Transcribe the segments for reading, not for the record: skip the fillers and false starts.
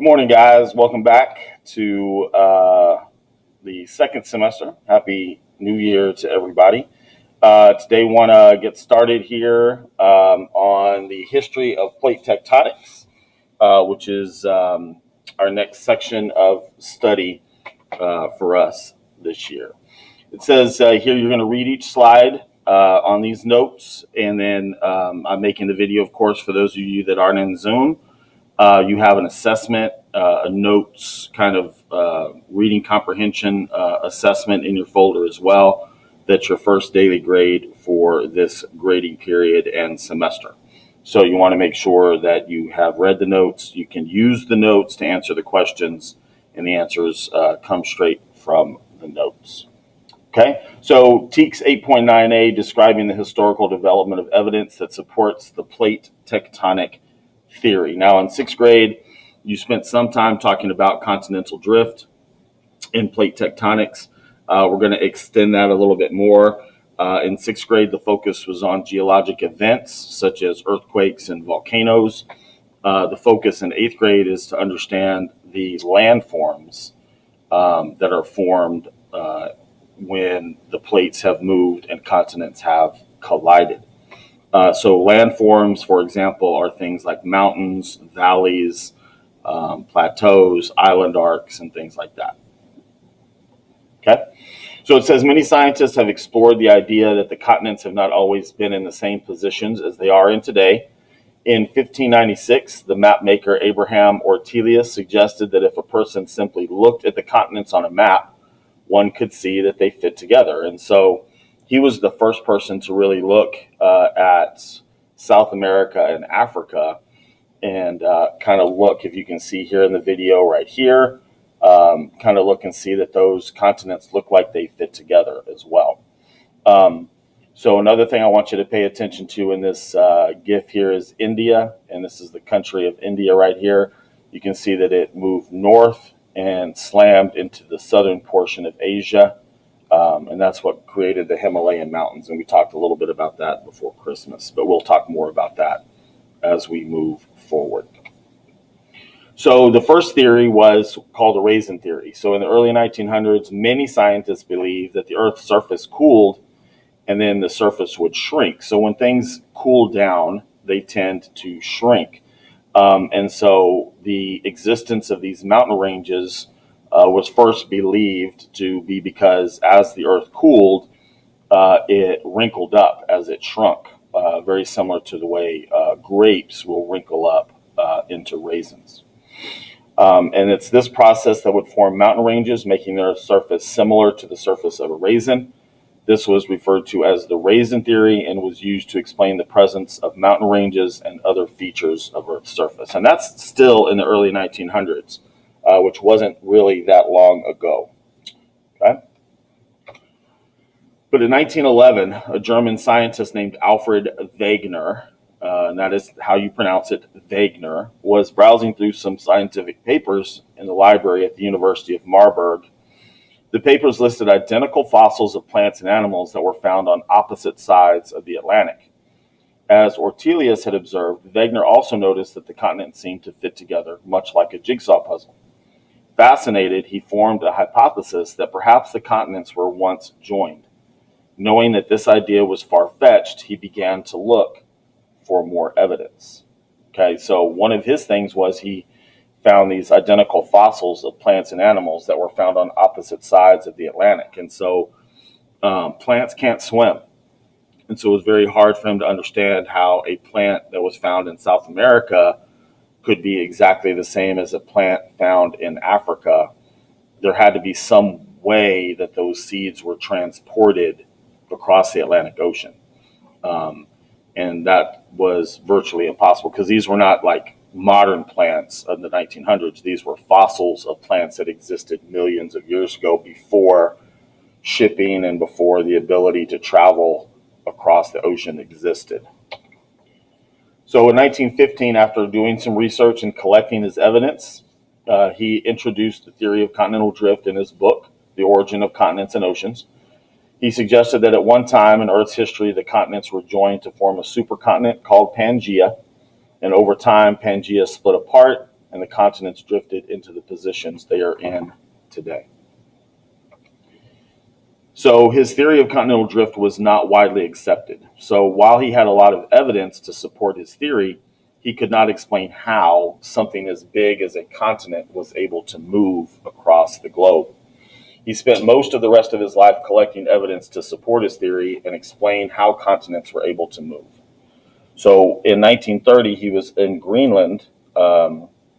Good morning, guys. Welcome back to the second semester. Happy New Year to everybody. Today, want to get started here on the history of plate tectonics, which is our next section of study for us this year. It says here you're going to read each slide on these notes, and then I'm making the video, of course, for those of you that aren't in Zoom. You have an assessment, a notes kind of reading comprehension assessment in your folder as well. That's your first daily grade for this grading period and semester. So you want to make sure that you have read the notes. You can use the notes to answer the questions, and the answers come straight from the notes. Okay, so TEKS 8.9a, describing the historical development of evidence that supports the plate tectonic theory. Now, in sixth grade, you spent some time talking about continental drift in plate tectonics. We're going to extend that a little bit more. In sixth grade, the focus was on geologic events such as earthquakes and volcanoes. The focus in eighth grade is to understand the landforms that are formed when the plates have moved and continents have collided. So landforms, for example, are things like mountains, valleys, plateaus, island arcs, and things like that. Okay, so it says many scientists have explored the idea that the continents have not always been in the same positions as they are in today. In 1596, the map maker Abraham Ortelius suggested that if a person simply looked at the continents on a map, one could see that they fit together. And so he was the first person to really look at South America and Africa and kind of look, if you can see here in the video right here, kind of look and see that those continents look like they fit together as well. So another thing I want you to pay attention to in this GIF here is India, and this is the country of India right here. You can see that it moved north and slammed into the southern portion of Asia. And that's what created the Himalayan mountains. And we talked a little bit about that before Christmas, but we'll talk more about that as we move forward. So the first theory was called the raisin theory. So in the early 1900s, many scientists believed that the Earth's surface cooled and then the surface would shrink. So when things cool down, they tend to shrink. And so the existence of these mountain ranges was first believed to be because as the Earth cooled, it wrinkled up as it shrunk, very similar to the way grapes will wrinkle up into raisins. And it's this process that would form mountain ranges, making their surface similar to the surface of a raisin. This was referred to as the raisin theory and was used to explain the presence of mountain ranges and other features of Earth's surface. And that's still in the early 1900s. Which wasn't really that long ago. Okay? But in 1911, a German scientist named Alfred Wegener, and that is how you pronounce it, Wegener, was browsing through some scientific papers in the library at the University of Marburg. The papers listed identical fossils of plants and animals that were found on opposite sides of the Atlantic. As Ortelius had observed, Wegener also noticed that the continents seemed to fit together, much like a jigsaw puzzle. Fascinated, he formed a hypothesis that perhaps the continents were once joined. Knowing that this idea was far-fetched, he began to look for more evidence. Okay, so one of his things was he found these identical fossils of plants and animals that were found on opposite sides of the Atlantic. And so plants can't swim. And so it was very hard for him to understand how a plant that was found in South America could be exactly the same as a plant found in Africa. There had to be some way that those seeds were transported across the Atlantic Ocean. And that was virtually impossible because these were not like modern plants of the 1900s. These were fossils of plants that existed millions of years ago before shipping and before the ability to travel across the ocean existed. So in 1915, after doing some research and collecting his evidence, he introduced the theory of continental drift in his book, The Origin of Continents and Oceans. He suggested that at one time in Earth's history, the continents were joined to form a supercontinent called Pangaea. And over time, Pangaea split apart and the continents drifted into the positions they are in today. So his theory of continental drift was not widely accepted. So while he had a lot of evidence to support his theory, he could not explain how something as big as a continent was able to move across the globe. He spent most of the rest of his life collecting evidence to support his theory and explain how continents were able to move. So in 1930, he was in Greenland,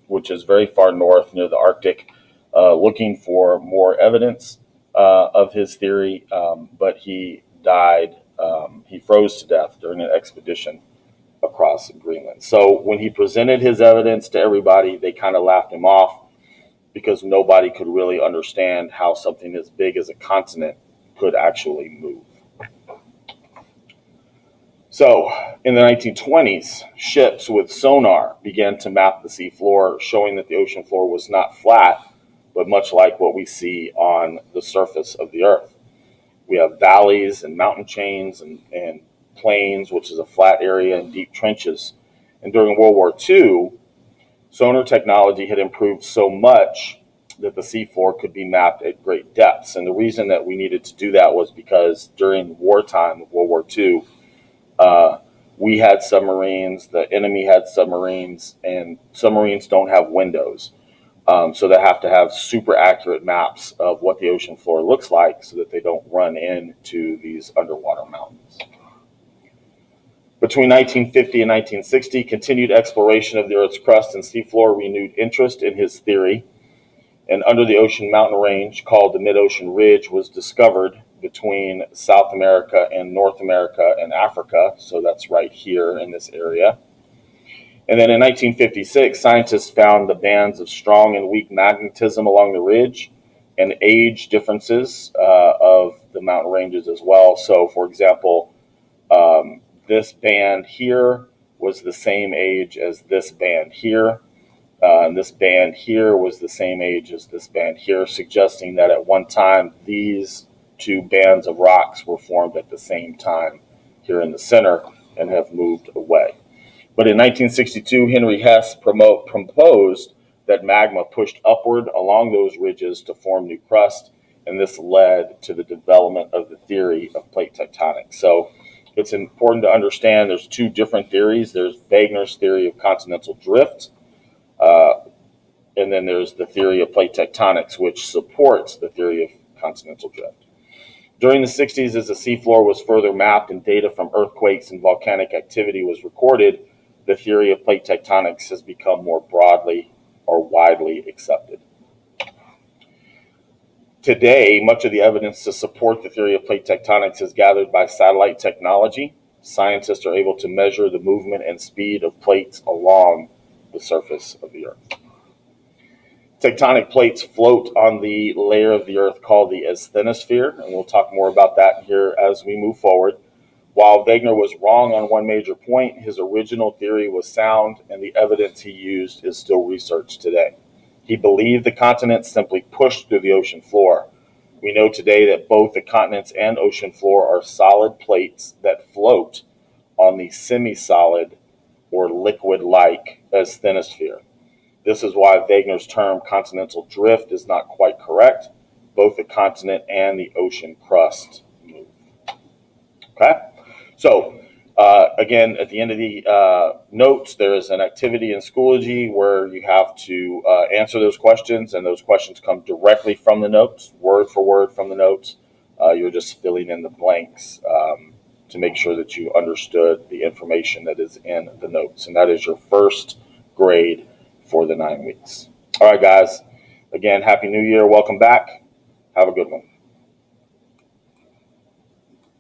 which is very far north near the Arctic, looking for more evidence of his theory, but he died. He froze to death during an expedition across Greenland. So when he presented his evidence to everybody, they kind of laughed him off because nobody could really understand how something as big as a continent could actually move. So in the 1920s, ships with sonar began to map the seafloor, showing that the ocean floor was not flat, but much like what we see on the surface of the earth. We have valleys and mountain chains and plains, which is a flat area, and deep trenches. And during World War II, sonar technology had improved so much that the seafloor could be mapped at great depths. And the reason that we needed to do that was because during wartime of World War II, we had submarines, the enemy had submarines, and submarines don't have windows. So they have to have super accurate maps of what the ocean floor looks like so that they don't run into these underwater mountains. Between 1950 and 1960, continued exploration of the Earth's crust and seafloor renewed interest in his theory. An under the ocean mountain range called the Mid-Ocean Ridge was discovered between South America and North America and Africa. So that's right here in this area. And then in 1956, scientists found the bands of strong and weak magnetism along the ridge and age differences of the mountain ranges as well. So, for example, this band here was the same age as this band here. And this band here was the same age as this band here, suggesting that at one time these two bands of rocks were formed at the same time here in the center and have moved away. But in 1962, Henry Hess proposed that magma pushed upward along those ridges to form new crust, and this led to the development of the theory of plate tectonics. So it's important to understand there's two different theories. There's Wegener's theory of continental drift, and then there's the theory of plate tectonics, which supports the theory of continental drift. During the 60s, as the seafloor was further mapped and data from earthquakes and volcanic activity was recorded, the theory of plate tectonics has become more broadly or widely accepted. Today, much of the evidence to support the theory of plate tectonics is gathered by satellite technology. Scientists are able to measure the movement and speed of plates along the surface of the Earth. Tectonic plates float on the layer of the Earth called the asthenosphere, and we'll talk more about that here as we move forward. While Wegener was wrong on one major point, his original theory was sound, and the evidence he used is still researched today. He believed the continents simply pushed through the ocean floor. We know today that both the continents and ocean floor are solid plates that float on the semi-solid or liquid-like asthenosphere. This is why Wegener's term continental drift is not quite correct. Both the continent and the ocean crust move. Okay? So, again, at the end of the notes, there is an activity in Schoology where you have to answer those questions, and those questions come directly from the notes, word for word from the notes. You're just filling in the blanks to make sure that you understood the information that is in the notes. And that is your first grade for the 9 weeks. All right, guys. Again, Happy New Year. Welcome back. Have a good one.